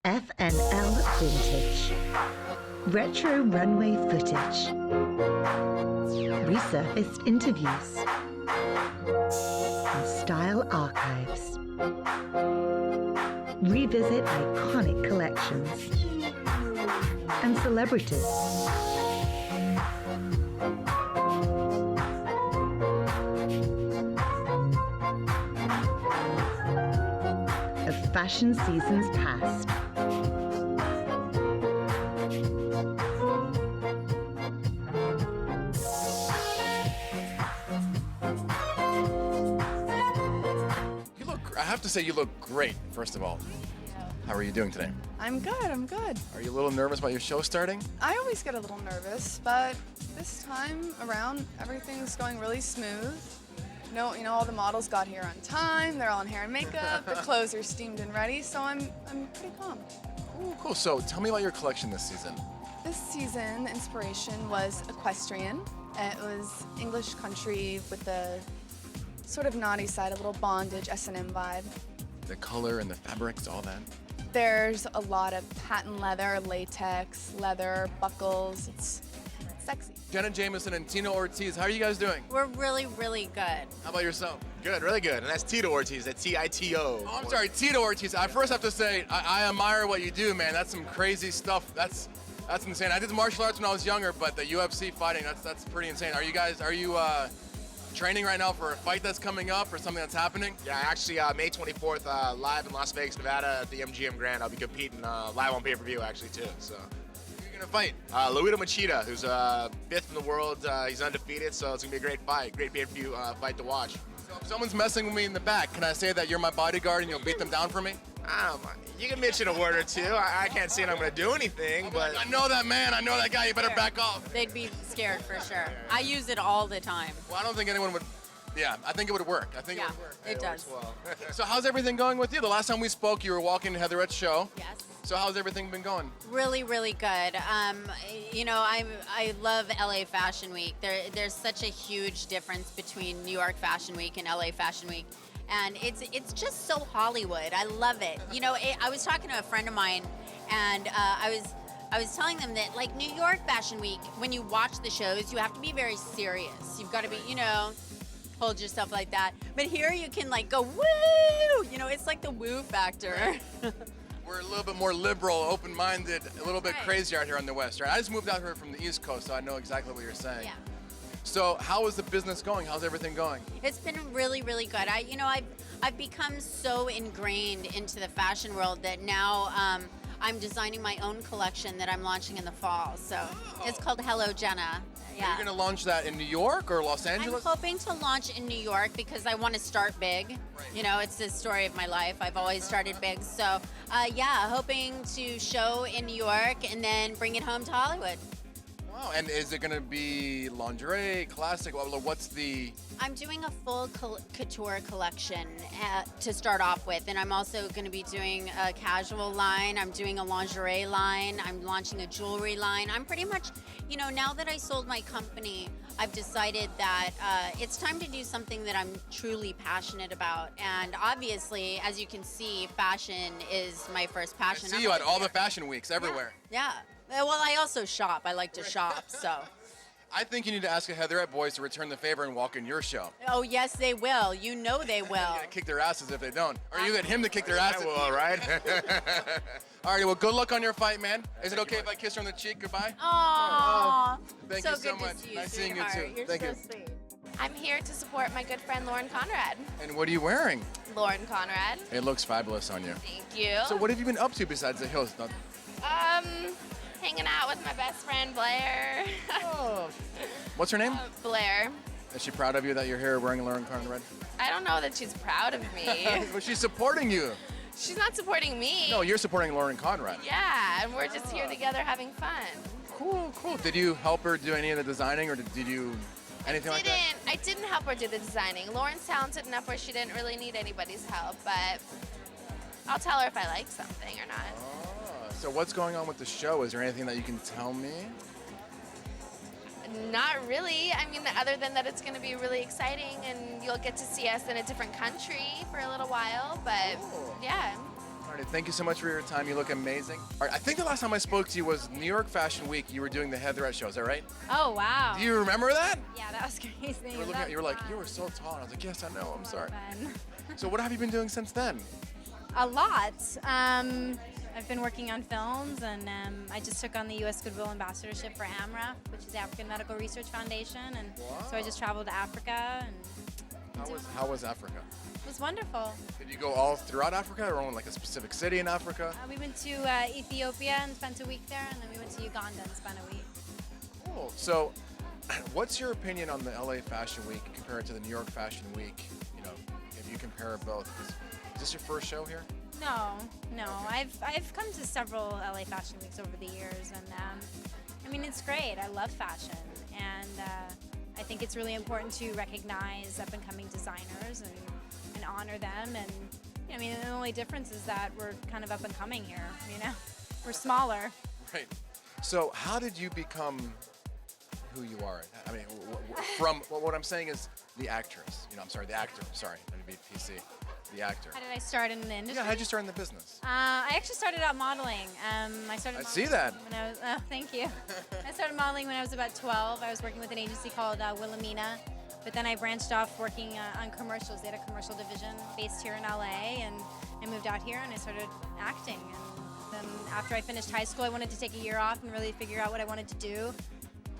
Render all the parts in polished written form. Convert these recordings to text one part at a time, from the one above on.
FNL Vintage. Retro runway footage. Resurfaced interviews. And style archives. Revisit iconic collections. And celebrities. Of fashion seasons past. I have to say you look great, first of all. How are you doing today? I'm good. Are you a little nervous about your show starting? I always get a little nervous, but this time around, everything's going really smooth. No, all the models got here on time, they're all in hair and makeup, the clothes are steamed and ready, so I'm pretty calm. Cool. So tell me about your collection this season. This season, the inspiration was equestrian. It was English country with the sort of naughty side, a little bondage, S&M vibe. The color and the fabrics, all that. There's a lot of patent leather, latex, leather, buckles. It's sexy. Jenna Jameson and Tina Ortiz, how are you guys doing? We're really, really good. How about yourself? Good, really good. And that's Tito Ortiz, that's T-I-T-O. Oh, I'm sorry, Tito Ortiz. I first have to say, I admire what you do, man. That's some crazy stuff. That's insane. I did martial arts when I was younger, but the UFC fighting, that's pretty insane. Are you training right now for a fight that's coming up or something that's happening? Yeah, actually, May 24th, live in Las Vegas, Nevada at the MGM Grand. I'll be competing live on pay-per-view, actually, too. So, Who are you gonna fight? Luito Machida, who's fifth in the world. He's undefeated, so it's gonna be a great fight, great pay-per-view fight to watch. So if someone's messing with me in the back, can I say that you're my bodyguard and you'll beat them down for me? You can mention a word or two. I can't say I'm gonna do anything, but I know that man, I know that guy, you better back off. They'd be scared for sure. I use it all the time. Well, I don't think anyone would. Yeah, I think it would work. I think it would work. It does. well. So how's everything going with you? The last time we spoke, you were walking to Heatherette's show. Yes. So how's everything been going? Really, really good. I love LA Fashion Week. There's such a huge difference between New York Fashion Week and LA Fashion Week. And it's just so Hollywood. I love it. I was talking to a friend of mine, and I was telling them that, like, New York Fashion Week, when you watch the shows, you have to be very serious. You've got to be, hold yourself like that. But here you can, like, go, woo! It's like the woo factor. We're a little bit more liberal, open-minded, a little bit Right. crazier out here on the West, right? I just moved out here from the East Coast, so I know exactly what you're saying. Yeah. So how is the business going? How's everything going? It's been really, really good. I've become so ingrained into the fashion world that now I'm designing my own collection that I'm launching in the fall. So It's called Hello Jenna. Are Yeah. you going to launch that in New York or Los I'm Angeles? hoping to launch in New York because I want to start big. Right. It's the story of my life. I've always started big. So, hoping to show in New York and then bring it home to Hollywood. Wow, and is it going to be lingerie, classic? What's the... I'm doing a full couture collection to start off with, and I'm also going to be doing a casual line. I'm doing a lingerie line. I'm launching a jewelry line. I'm pretty much, now that I sold my company, I've decided that it's time to do something that I'm truly passionate about. And obviously, as you can see, fashion is my first I passion. see you at all the fashion weeks everywhere. Yeah. Well, I also shop. I like to shop, so. I think you need to ask the Heatherette boys to return the favor and walk in your show. Oh, yes, they will. They will. You're gonna kick their asses if they don't. Or you get him to kick their asses. I will, right? All right, well, good luck on your fight, man. Is it okay if I kiss her on the cheek? Goodbye? Aww. Thank so you so good much. To see you, Nice seeing you sweetheart. too. You're Thank so you. sweet. I'm here to support my good friend Lauren Conrad. And what are you wearing? Lauren Conrad. It looks fabulous on you. Thank you. So what have you been up to besides the hills? Hanging out with my best friend Blair. Oh. What's her name? Blair. Is she proud of you that you're here wearing Lauren Conrad? I don't know that she's proud of me. Well, she's supporting you. She's not supporting me. No, you're supporting Lauren Conrad. Yeah, and we're just here together having fun. Cool. Did you help her do any of the designing, or did you anything like that? I didn't help her do the designing. Lauren's talented enough where she didn't really need anybody's help, but I'll tell her if I like something or not. Oh, so what's going on with the show? Is there anything that you can tell me? Not really. I mean, other than that it's going to be really exciting and you'll get to see us in a different country for a little while, but Cool. yeah. All All right, thank you so much for your time. You look amazing. All right, I think the last time I spoke to you was New York Fashion Week. You were doing the Heatherette show. Is that right? Oh, wow. Do you remember that? Yeah, that was crazy. You were, looking at, you were like, you were so tall. And I was like, yes, I know. I'm sorry. Fun. So what have you been doing since then? A lot. I've been working on films, and I just took on the U.S. Goodwill Ambassadorship for AMRA, which is the African Medical Research Foundation, and so I just traveled to Africa. And How was Africa? it was wonderful. Did you go all throughout Africa or only like a specific city in Africa? We went to Ethiopia and spent a week there, and then we went to Uganda and spent a week. Cool. So what's your opinion on the LA Fashion Week compared to the New York Fashion Week? You know, if you compare both. Is this your first show here? No. I've come to several LA Fashion Weeks over the years, and I mean, it's great. I love fashion, and I think it's really important to recognize up-and-coming designers and honor them. And I mean, the only difference is that we're kind of up-and-coming here. You know, we're smaller. Right. So how did you become who you are? I mean, from what I'm saying is the actress. You know, I'm sorry, the actor. Sorry, I'm gonna be PC. The actor. How did I start in the industry? Yeah, how'd you start in the business? I actually started out modeling. I started. I modeling see that. When I was, oh, thank you. I started modeling when I was about 12. I was working with an agency called Wilhelmina, but then I branched off working on commercials. They had a commercial division based here in LA, and I moved out here and I started acting. And then after I finished high school, I wanted to take a year off and really figure out what I wanted to do.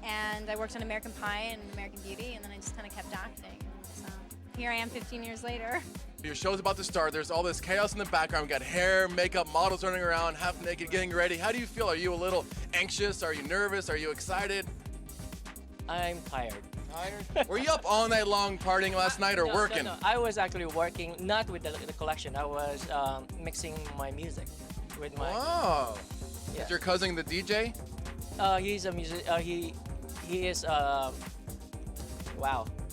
And I worked on American Pie and American Beauty, and then I just kind of kept acting. And so here I am 15 years later. Your show's about to start. There's all this chaos in the background. We got hair, makeup, models running around, half naked, getting ready. How do you feel? Are you a little anxious? Are you nervous? Are you excited? I'm tired. Tired? Were you up all night long partying last night or working? No. I was actually working, not with the collection. I was mixing my music with my. Wow. Yeah. Is your cousin the DJ? He's a music. He is. Wow.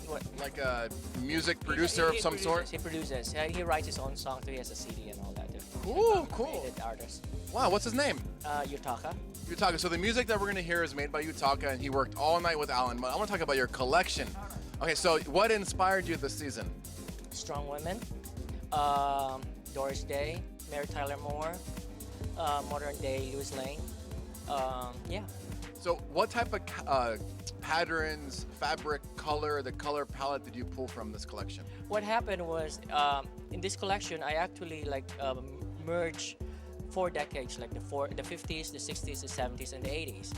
What? Like a music producer of some sort? He produces. He writes his own songs. He has a CD and all that. Cool. Artist. Wow, what's his name? Yutaka. Yutaka. So the music that we're going to hear is made by Yutaka, and he worked all night with Alan. But I want to talk about your collection. Okay, so what inspired you this season? Strong Women, Doris Day, Mary Tyler Moore, Modern Day Louis Lane. Yeah. So what type of patterns, fabric, color, the color palette did you pull from this collection? What happened was in this collection, I actually merged 4 decades, like the 50s, the 60s, the 70s, and the 80s,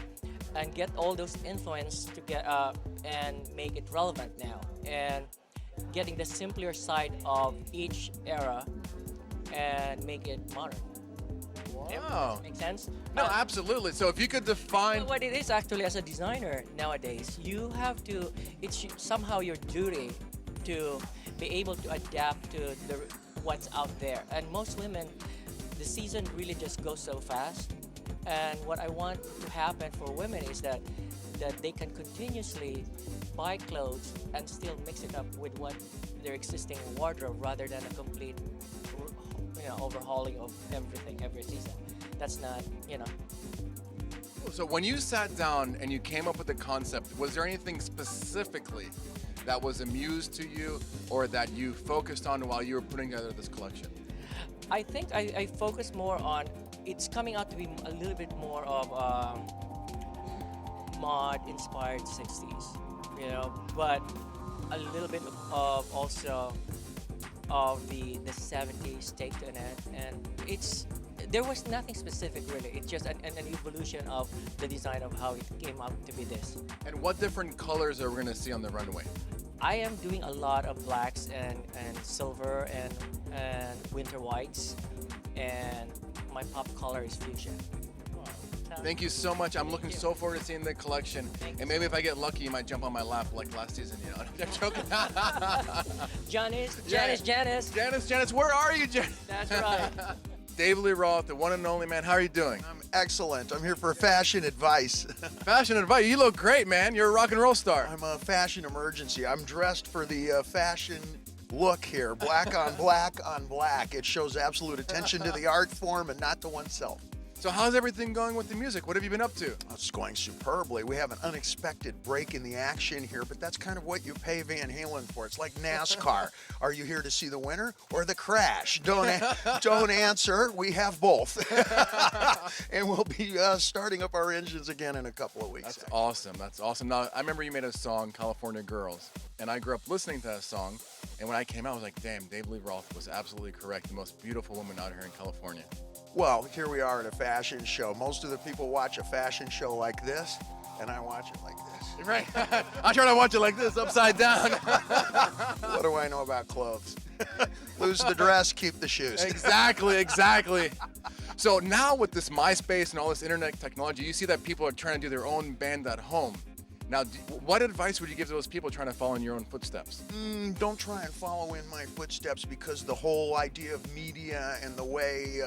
and get all those influence to get and make it relevant now, and getting the simpler side of each era and make it modern. Wow. Make sense? No, absolutely. So if you could define... What it is actually as a designer nowadays, you have to, it's somehow your duty to be able to adapt to what's out there. And most women, the season really just goes so fast. And what I want to happen for women is that they can continuously buy clothes and still mix it up with what their existing wardrobe rather than a complete overhauling of everything every season. That's not, So when you sat down and you came up with the concept, was there anything specifically that was a muse to you or that you focused on while you were putting together this collection? I think I focus more on, it's coming out to be a little bit more of mod-inspired 60s, but a little bit of also of the 70s take to it, and there was nothing specific really. It's just an evolution of the design of how it came out to be this. And what different colors are we going to see on the runway? I am doing a lot of blacks and silver and winter whites, and my pop color is fuchsia. Thank you so much. I'm looking so forward to seeing the collection. And maybe if I get lucky, you might jump on my lap like last season, I'm joking. Janice, where are you, Janice? That's right. Dave Lee Roth, the one and only man. How are you doing? I'm excellent. I'm here for fashion advice. Fashion advice? You look great, man. You're a rock and roll star. I'm a fashion emergency. I'm dressed for the fashion look here. Black on black on black. It shows absolute attention to the art form and not to oneself. So how's everything going with the music? What have you been up to? It's going superbly. We have an unexpected break in the action here, but that's kind of what you pay Van Halen for. It's like NASCAR. Are you here to see the winner or the crash? Don't answer. We have both. And we'll be starting up our engines again in a couple of weeks. That's awesome. That's awesome. Now, I remember you made a song, California Girls, and I grew up listening to that song, and when I came out, I was like, damn, Dave Lee Roth was absolutely correct. The most beautiful woman out here in California. Well, here we are at a fashion show. Most of the people watch a fashion show like this, and I watch it like this. Right. I try to watch it like this, upside down. What do I know about clothes? Lose the dress, keep the shoes. Exactly. So now with this MySpace and all this internet technology, you see that people are trying to do their own band at home. Now, what advice would you give to those people trying to follow in your own footsteps? Don't try and follow in my footsteps, because the whole idea of media and the way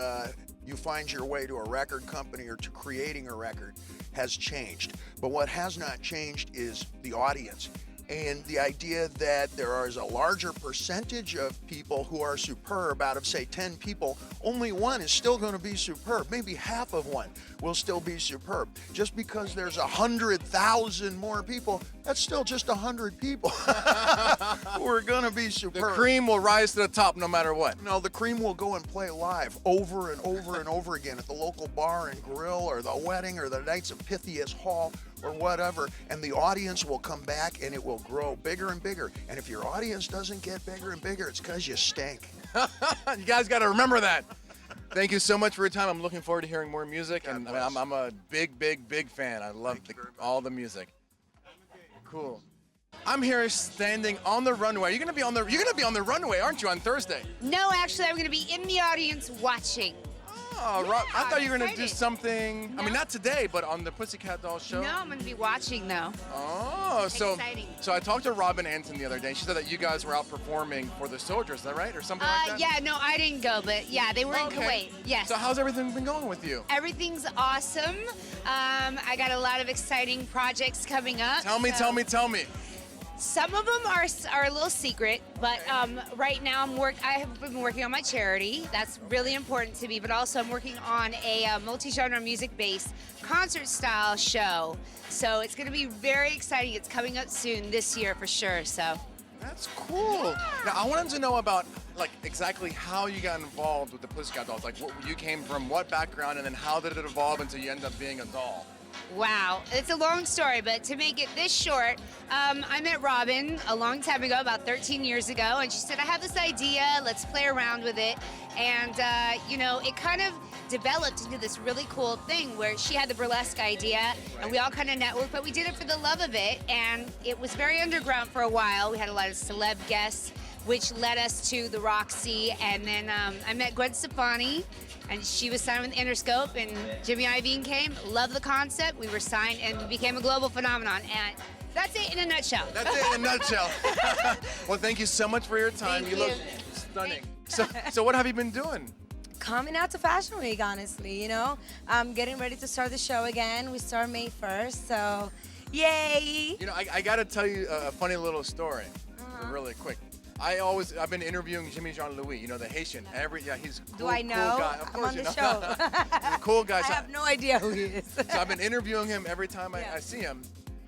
you find your way to a record company or to creating a record has changed. But what has not changed is the audience. And the idea that there is a larger percentage of people who are superb out of, say, 10 people, only one is still going to be superb. Maybe half of one will still be superb. Just because there's 100,000 more people, that's still just 100 people who are going to be superb. The cream will rise to the top no matter what. No, the cream will go and play live over and over and over again at the local bar and grill, or the wedding, or the Knights of Pythias Hall, or whatever, and the audience will come back and it will grow bigger and bigger. And if your audience doesn't get bigger and bigger, it's because you stink. You guys got to remember that. Thank you so much for your time. I'm looking forward to hearing more music, and I'm a big fan. I love all the music. Cool. I'm here standing on the runway. You're gonna be on the runway, aren't you, on Thursday? No, actually, I'm going to be in the audience watching. Oh, Yeah, I thought you were I'm gonna do excited. something. I mean, No. not today, but on the Pussycat Dolls show. No, I'm going to be watching, though. Oh, so Exciting. so I talked to Robin Anton the other day. She said that you guys were out performing for the Soldiers. Is that right, or something like that? Yeah, no, I didn't go, but yeah, they were in Kuwait. Yes. So how's everything been going with you? Everything's awesome. I got a lot of exciting projects coming up. Tell me. Some of them are a little secret, but right now I have been working on my charity. That's really important to me, but also I'm working on a multi-genre music-based concert-style show. So it's going to be very exciting. It's coming up soon this year for sure. So That's cool. Now I wanted to know about like exactly how you got involved with the Pussycat Dolls. Like what you came from, what background, and then how did it evolve until you end up being a doll? wow, it's a long story, but to make it this short, I met Robin a long time ago, about 13 years ago, and she said, I have this idea, let's play around with it. And, it kind of developed into this really cool thing where she had the burlesque idea, and we all kind of networked, but we did it for the love of it, and it was very underground for a while. We had a lot of celeb guests, which led us to the Roxy, and then I met Gwen Stefani, and she was signed with Interscope, and Jimmy Iovine came, loved the concept, we were signed, and we became a global phenomenon, and that's it in a nutshell. That's it in a nutshell. Well, thank you so much for your time. Thank you look stunning. So what have you been doing? Coming out to Fashion Week, honestly, I'm getting ready to start the show again. We start May 1st, so yay! I got to tell you a funny little story, really quick. I've been interviewing Jimmy Jean-Louis, the Haitian. He's a cool, Do I know? cool guy. Of I'm course on you the know. show. He's a cool guy. I have no idea who he is. So I've been interviewing him every time Yeah. I see him,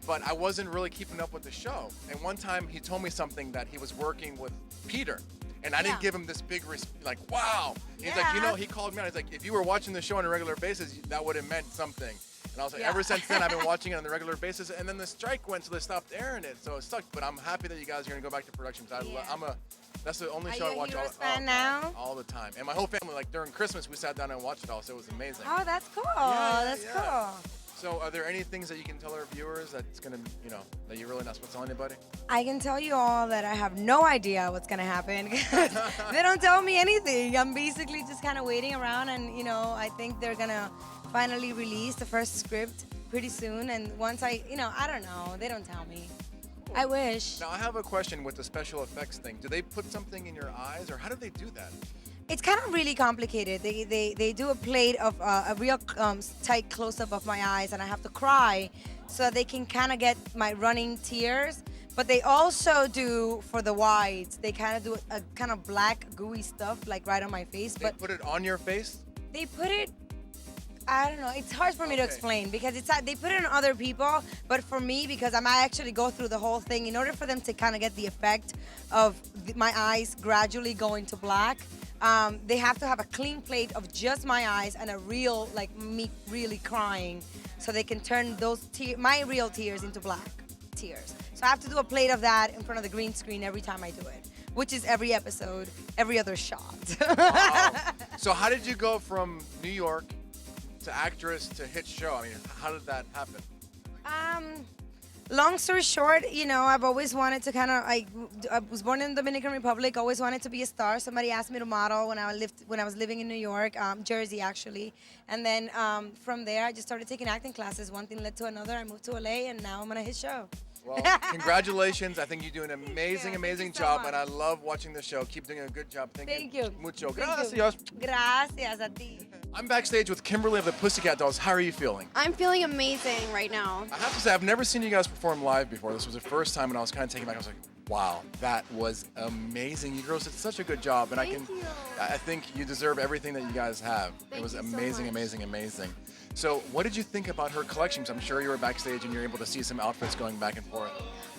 but I wasn't really keeping up with the show. And one time he told me something that he was working with Peter. And I didn't Yeah. give him this big, wow. He's Yeah. like, he called me out. He's like, if you were watching the show on a regular basis, that would have meant something. And I was like, Yeah. ever since then, I've been watching it on a regular basis. And then the strike went, so they stopped airing it. So it sucked. But I'm happy that you guys are going to go back to production. That's the only Are show you I a watch Heroes fan now? all the time. And my whole family, like during Christmas, we sat down and watched it all. So it was amazing. Oh, that's cool. Yeah, that's yeah. cool. So are there any things that you can tell our viewers that's going to, that you're really not supposed to tell anybody? I can tell you all that I have no idea what's gonna happen because they don't tell me anything. I'm basically just kind of waiting around, and I think they're gonna finally release the first script pretty soon. And once I don't know, they don't tell me. I wish. Now I have a question with the special effects thing. Do they put something in your eyes, or how do they do that? It's kind of really complicated. They do a plate of a real tight close-up of my eyes, and I have to cry so that they can kind of get my running tears. But they also do, for the wides, they kind of do a kind of black gooey stuff like right on my face. They put it on your face? They put it, I don't know. It's hard for me to explain because they put it on other people, but for me, because I actually go through the whole thing, in order for them to kind of get the effect of my eyes gradually going to black, they have to have a clean plate of just my eyes and a real, like me really crying, so they can turn those my real tears into black tears. So I have to do a plate of that in front of the green screen every time I do it, which is every episode, every other shot. Wow. So how did you go from New York to actress to hit show? I mean, how did that happen? Long story short, you know, I've always wanted to kind of, I was born in the Dominican Republic, always wanted to be a star. Somebody asked me to model when I was living in New York, Jersey actually. And then from there, I just started taking acting classes. One thing led to another. I moved to LA, and now I'm on a hit show. Well, congratulations. I think you do an amazing, amazing job, and I love watching the show. Keep doing a good job. Thank you. Mucho. Gracias. Gracias a ti. I'm backstage with Kimberly of the Pussycat Dolls. How are you feeling? I'm feeling amazing right now. I have to say, I've never seen you guys perform live before. This was the first time, and I was kind of taken back. I was like, wow, that was amazing. You girls did such a good job, and I think you deserve everything that you guys have. It was amazing, amazing, amazing. So what did you think about her collections? I'm sure you were backstage and you're able to see some outfits going back and forth.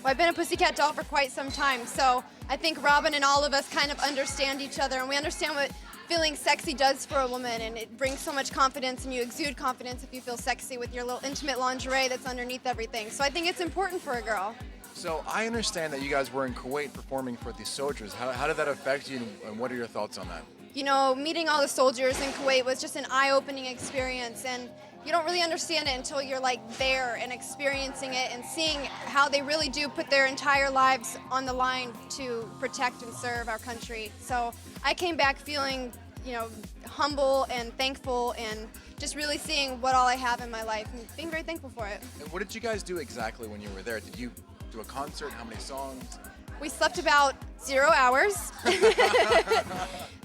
Well, I've been a Pussycat Doll for quite some time, so I think Robin and all of us kind of understand each other, and we understand what feeling sexy does for a woman, and it brings so much confidence, and you exude confidence if you feel sexy with your little intimate lingerie that's underneath everything. So I think it's important for a girl. So I understand that you guys were in Kuwait performing for the soldiers. How did that affect you, and what are your thoughts on that? You know, meeting all the soldiers in Kuwait was just an eye-opening experience, and you don't really understand it until you're like there and experiencing it and seeing how they really do put their entire lives on the line to protect and serve our country. So I came back feeling, you know, humble and thankful, and just really seeing what all I have in my life and being very thankful for it. And what did you guys do exactly when you were there? Did you do a concert? How many songs? We slept about 0 hours,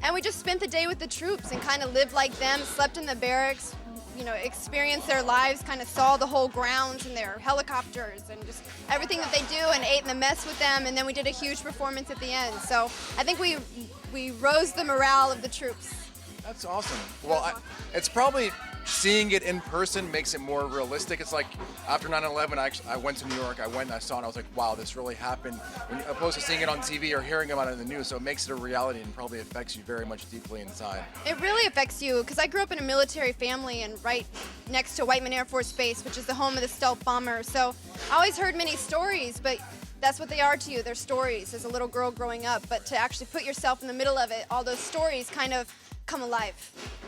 and we just spent the day with the troops and kind of lived like them, slept in the barracks, you know, experienced their lives, kind of saw the whole grounds and their helicopters and just everything that they do, and ate in the mess with them, and then we did a huge performance at the end. So I think we rose the morale of the troops. That's awesome. Well, it's probably seeing it in person makes it more realistic. It's like after 9/11, I went to New York. I went and I saw it. And I was like, wow, this really happened. Opposed to seeing it on TV or hearing about it in the news. So it makes it a reality and probably affects you very much deeply inside. It really affects you, because I grew up in a military family and right next to Whiteman Air Force Base, which is the home of the stealth bomber. So I always heard many stories, but that's what they are to you. They're stories as a little girl growing up. But to actually put yourself in the middle of it, all those stories kind of come alive.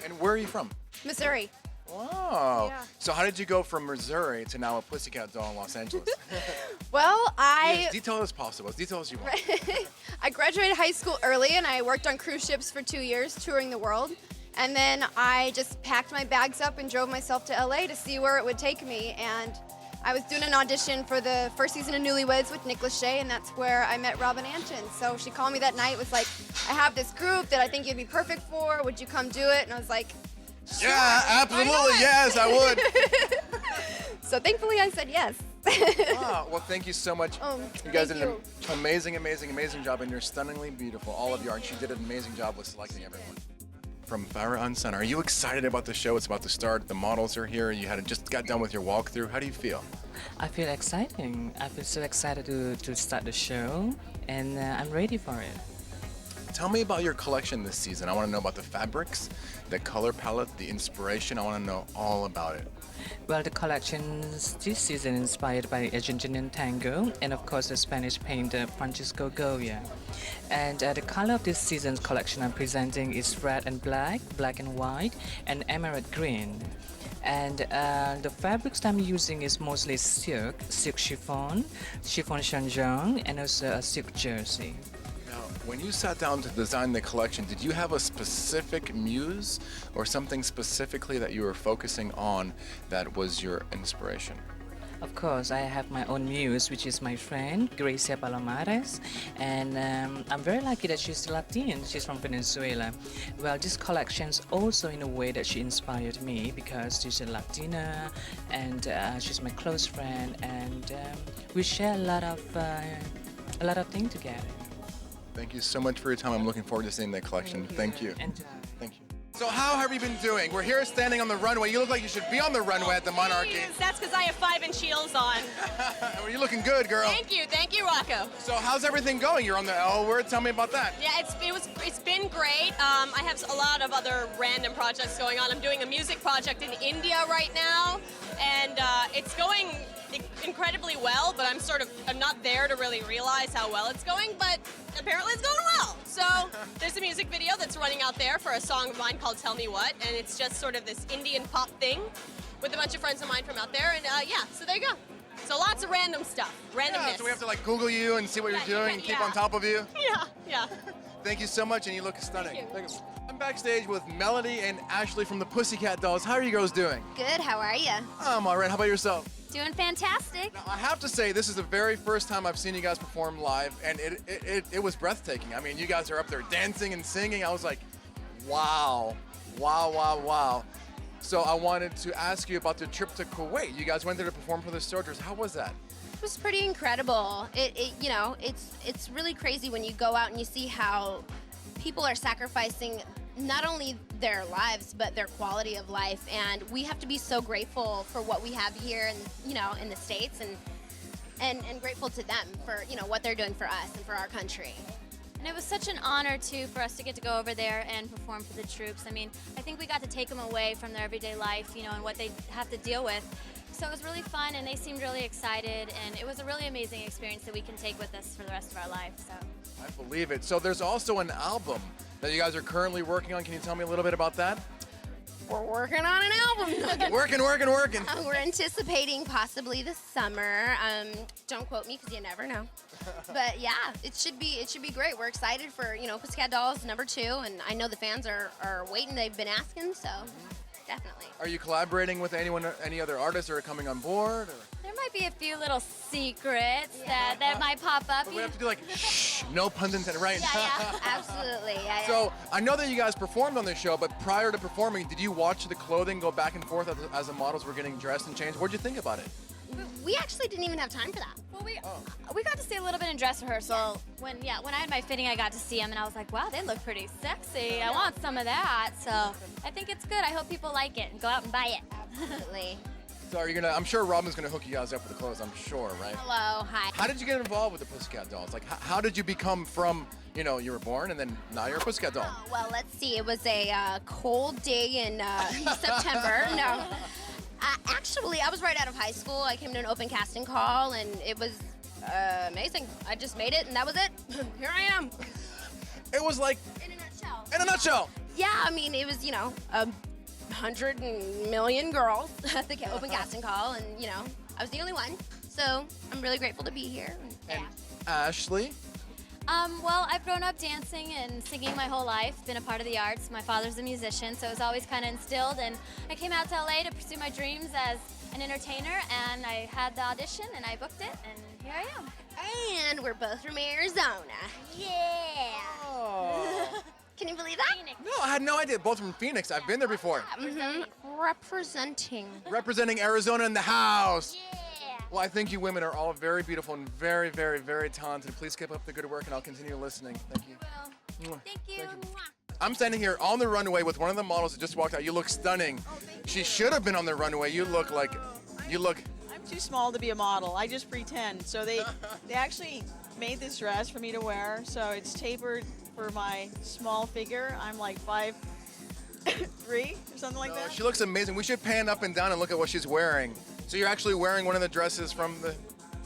And where are you from? Missouri. Wow. Yeah. So how did you go from Missouri to now a Pussycat Doll in Los Angeles? Well, As detailed as possible, as detailed as you want. I graduated high school early, and I worked on cruise ships for 2 years, touring the world. And then I just packed my bags up and drove myself to LA to see where it would take me. And I was doing an audition for the first season of Newlyweds with Nick Lachey, and that's where I met Robin Antin. So she called me that night, was like, I have this group that I think you'd be perfect for. Would you come do it? And I was like, sure, yeah, absolutely, yes, I would. So thankfully I said yes. Wow, well, thank you so much. You guys did an amazing, amazing, amazing job, and you're stunningly beautiful. All of you are, and she did an amazing job with selecting everyone. From Farah Unsun, are you excited about the show? It's about to start. The models are here. You just got done with your walkthrough. How do you feel? I feel exciting. I feel so excited to start the show, and I'm ready for it. Tell me about your collection this season. I want to know about the fabrics, the color palette, the inspiration. I want to know all about it. Well, the collections this season inspired by the Argentinian tango and of course the Spanish painter Francisco Goya. And the color of this season's collection I'm presenting is red and black, black and white, and emerald green. And the fabrics I'm using is mostly silk chiffon, chiffon chanjong, and also a silk jersey. Now, when you sat down to design the collection, did you have a specific muse or something specifically that you were focusing on that was your inspiration? Of course, I have my own muse, which is my friend, Gracia Palomares, and I'm very lucky that she's Latin. She's from Venezuela. Well, this collection's also in a way that she inspired me because she's a Latina, and she's my close friend, and we share a lot of things together. Thank you so much for your time. I'm looking forward to seeing the collection. Thank you. Enjoy. Thank you. So how have you been doing? We're here standing on the runway. You look like you should be on the runway at the Monarchy. That's because I have 5-inch heels on. Well, you're looking good, girl. Thank you, Rocco. So how's everything going? You're on the L word. Tell me about that. Yeah, it's been great. I have a lot of other random projects going on. I'm doing a music project in India right now, and it's going incredibly well. But I'm not there to really realize how well it's going. But apparently it's going well. So there's a music video that's running out there for a song of mine called "Tell Me What," and it's just sort of this Indian pop thing with a bunch of friends of mine from out there. And yeah, so there you go. So lots of random stuff, randomness. Yeah, so we have to like Google you and see what you're doing and keep on top of you. Yeah. Thank you so much, and you look stunning. Thank you. I'm backstage with Melody and Ashley from the Pussycat Dolls. How are you girls doing? Good, how are you? I'm all right. How about yourself? Doing fantastic. Now, I have to say, this is the very first time I've seen you guys perform live, and it was breathtaking. I mean, you guys are up there dancing and singing. I was like, wow. So I wanted to ask you about the trip to Kuwait. You guys went there to perform for the soldiers. How was that? It was pretty incredible. It's really crazy when you go out and you see how people are sacrificing not only their lives but their quality of life, and we have to be so grateful for what we have here in the States and grateful to them for what they're doing for us and for our country. And it was such an honor, too, for us to get to go over there and perform for the troops. I mean, I think we got to take them away from their everyday life, and what they have to deal with. So it was really fun, and they seemed really excited, and it was a really amazing experience that we can take with us for the rest of our life. So I believe it. So there's also an album that you guys are currently working on. Can you tell me a little bit about that? We're working on an album. Working. We're anticipating possibly this summer. Don't quote me because you never know. But yeah, it should be great. We're excited for Pussycat Dolls #2, and I know the fans are waiting. They've been asking, so definitely. Are you collaborating with any other artists that are coming on board? Or? there might be a few little secrets that might pop up. But we have to do like, shh, no puns intended, right? Yeah, absolutely. Yeah. So I know that you guys performed on this show, but prior to performing, did you watch the clothing go back and forth as the models were getting dressed and changed? What did you think about it? We actually didn't even have time for that. Well, we got to see a little bit in dress rehearsal. When I had my fitting, I got to see them, and I was like, wow, they look pretty sexy. I want some of that. So I think it's good. I hope people like it and go out and buy it. Absolutely. So I'm sure Robin's gonna hook you guys up with the clothes, I'm sure, right? Hello, hi. How did you get involved with the Pussycat Dolls? Like, how did you become from, you were born and then now you're a Pussycat Doll? Oh, well, let's see. It was a cold day in September. No. Actually, I was right out of high school. I came to an open casting call, and it was amazing. I just made it, and that was it. Here I am. It was like... In a nutshell. In a nutshell. Yeah, I mean, it was, 100 million girls at the open casting call, and, I was the only one. So I'm really grateful to be here. And Ashley? Well, I've grown up dancing and singing my whole life, been a part of the arts. My father's a musician, so it was always kind of instilled. And I came out to LA to pursue my dreams as an entertainer, and I had the audition, and I booked it, and here I am. And we're both from Arizona. Yeah. Oh. Can you believe that? Phoenix. No, I had no idea. Both from Phoenix. I've been there before. Representing. Representing Arizona in the house. Yeah. Well, I think you women are all very beautiful and very, very, very talented. Please keep up the good work, and I'll continue listening. Thank you. Well, thank you. I'm standing here on the runway with one of the models that just walked out. You look stunning. She should have been on the runway. You look like, I'm too small to be a model. I just pretend. So they actually made this dress for me to wear. So it's tapered for my small figure. I'm like 5'3" or something like that. She looks amazing. We should pan up and down and look at what she's wearing. So you're actually wearing one of the dresses from the...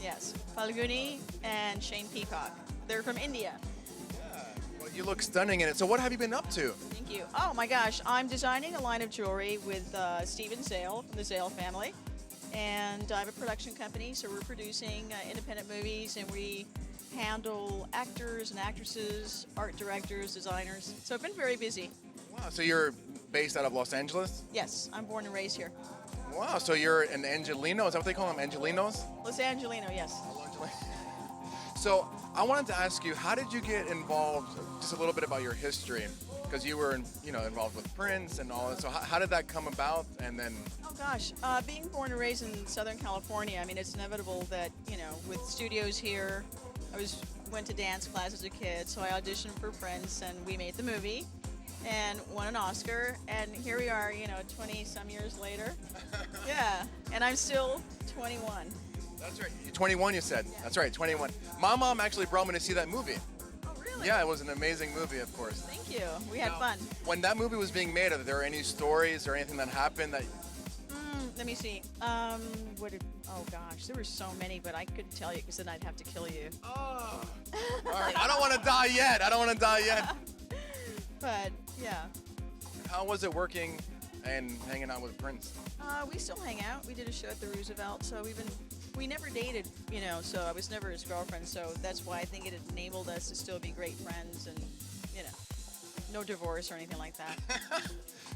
Yes, Falguni and Shane Peacock. They're from India. Yeah. Well, you look stunning in it. So what have you been up to? Thank you. Oh my gosh, I'm designing a line of jewelry with Steven Zale from the Zale family. And I have a production company, so we're producing independent movies, and we handle actors and actresses, art directors, designers. So I've been very busy. Wow, so you're based out of Los Angeles? Yes, I'm born and raised here. Wow, so you're an Angelino? Is that what they call them, Angelinos? Los Angelino, yes. So I wanted to ask you, how did you get involved, just a little bit about your history? Because you were, involved with Prince and all that. So how did that come about? And then... Oh gosh, being born and raised in Southern California, I mean, it's inevitable that, with studios here, I went to dance class as a kid, so I auditioned for Prince, and we made the movie. and won an Oscar. And here we are, 20 some years later. Yeah, and I'm still 21. That's right. You're 21, you said. Yeah. That's right, 21. My mom actually brought me to see that movie. Oh, really? Yeah, it was an amazing movie, of course. Thank you. We had fun. When that movie was being made, are there any stories or anything that happened that... Let me see. Oh gosh, there were so many, but I couldn't tell you because then I'd have to kill you. Oh. All right, I don't want to die yet. But yeah. How was it working and hanging out with Prince? We still hang out. We did a show at the Roosevelt, so we never dated, so I was never his girlfriend, so that's why I think it enabled us to still be great friends and, no divorce or anything like that.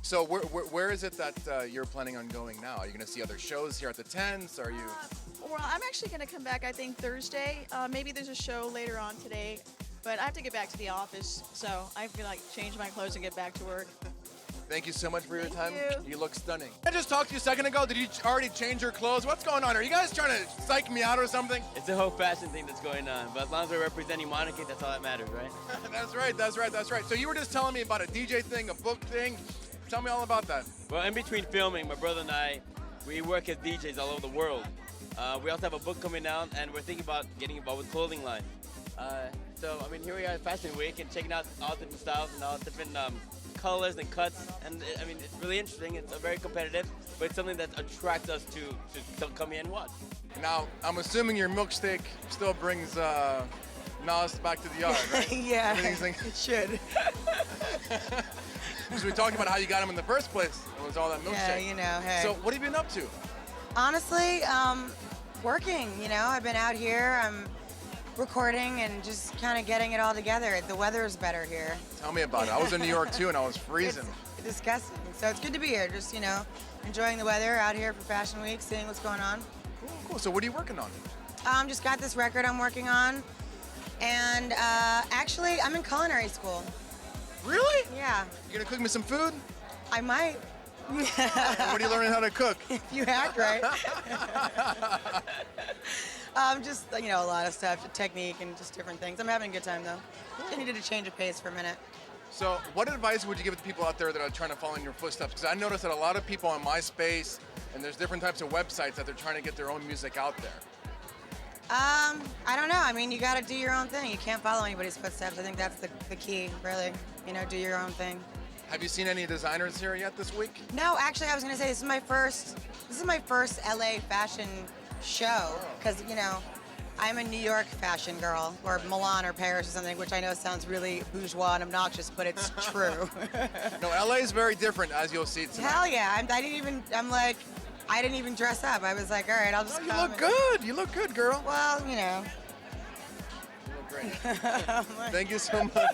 So where is it that you're planning on going now? Are you going to see other shows here at the Tents? Are you? Well, I'm actually going to come back, I think, Thursday. Maybe there's a show later on today, but I have to get back to the office, so I have to change my clothes and get back to work. Thank you so much for your time. You look stunning. I just talked to you a second ago. Did you already change your clothes? What's going on? Are you guys trying to psych me out or something? It's a whole fashion thing that's going on, but as long as we're representing monarchy, that's all that matters, right? That's right. So you were just telling me about a DJ thing, a book thing. Tell me all about that. Well, in between filming, my brother and I, we work as DJs all over the world. We also have a book coming out, and we're thinking about getting involved with clothing line. Here we are at Fashion Week and checking out all different styles and all different colors and cuts, and it's really interesting. It's very competitive, but it's something that attracts us to come here and watch. Now, I'm assuming your milkshake still brings Nas back to the yard, right? Yeah, it should. Because we talked about how you got him in the first place. It was all that milkshake. Yeah, hey. So what have you been up to? Honestly, working, I've been out here. I'm recording and just kind of getting it all together. The weather is better here. Tell me about it. I was in New York too and I was freezing. It's disgusting. So it's good to be here. Just, enjoying the weather out here for Fashion Week, seeing what's going on. Cool. So what are you working on? Just got this record I'm working on. And actually, I'm in culinary school. Really? Yeah. You gonna cook me some food? I might. What are you learning how to cook? If you act right. Just, a lot of stuff, technique and just different things. I'm having a good time, though. I needed to change of pace for a minute. So what advice would you give to people out there that are trying to follow in your footsteps? Because I noticed that a lot of people on MySpace, and there's different types of websites that they're trying to get their own music out there. I don't know. You got to do your own thing. You can't follow anybody's footsteps. I think that's the key, really. Do your own thing. Have you seen any designers here yet this week? No, actually, I was going to say this is my first LA fashion show because, I'm a New York fashion girl, or Milan or Paris or something, which I know sounds really bourgeois and obnoxious, but it's true. No, LA is very different, as you'll see tonight. Hell yeah! I didn't even dress up. I was like, all right, I'll just come. You look good. You look good, girl. Well, You look great. Thank you so much.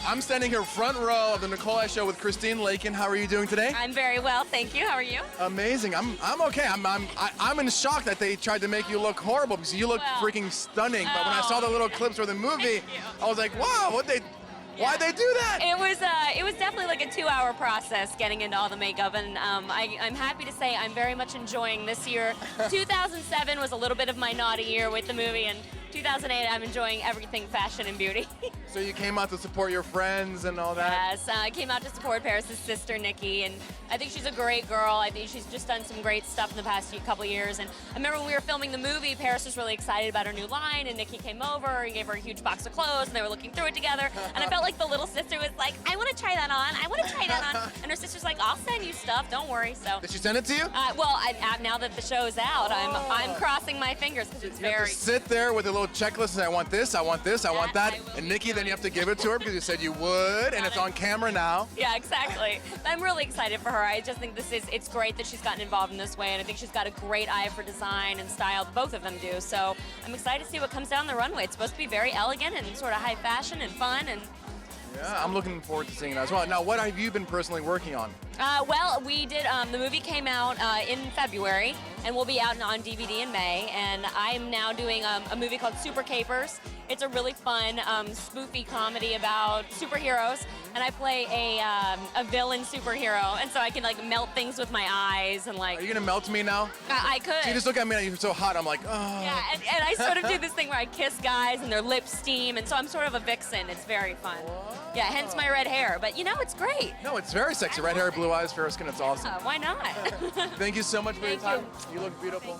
I'm standing here front row of the Nicole Show with Christine Lakin. How are you doing today? I'm very well, thank you. How are you? Amazing. I'm okay. I'm in shock that they tried to make you look horrible because you look freaking stunning. But when I saw the little clips for the movie, I was like, wow, why'd they do that? It was definitely like a 2-hour process getting into all the makeup, and I'm happy to say I'm very much enjoying this year. 2007 was a little bit of my naughty year with the movie, and 2008 I'm enjoying everything fashion and beauty. So you came out to support your friends and all that? Yes, I came out to support Paris's sister, Nikki, and I think she's a great girl. I think she's just done some great stuff in the past couple years. And I remember when we were filming the movie, Paris was really excited about her new line, and Nikki came over and gave her a huge box of clothes, and they were looking through it together. And I felt like the little sister was like, I want to try that on. I want to try that on. And her sister's like, I'll send you stuff. Don't worry. So. Did she send it to you? Now that the show's out, I'm crossing my fingers because it's you have to sit there with a little checklist and say, I want this, I want this, I want that. And Nikki, then you have to give it to her because you said you would, and it's on camera now. Yeah, exactly. I'm really excited for her. I just think it's great that she's gotten involved in this way, and I think she's got a great eye for design and style. Both of them do. So I'm excited to see what comes down the runway. It's supposed to be very elegant and sort of high fashion and fun. And yeah, I'm looking forward to seeing that as well. Now, what have you been personally working on? We did, the movie came out in February, and will be out on DVD in May, and I'm now doing a movie called Super Capers. It's a really fun, spoofy comedy about superheroes, and I play a villain superhero, and so I can, melt things with my eyes, and, Are you gonna melt me now? I could. So you just look at me, and you're so hot, I'm like, oh. Yeah, and I sort of do this thing where I kiss guys, and their lips steam, and so I'm sort of a vixen. It's very fun. Yeah, hence my red hair. But you know, it's great. No, it's very sexy. Red hair, blue eyes, fair skin. It's awesome. Why not? Thank you so much for your time. You look beautiful.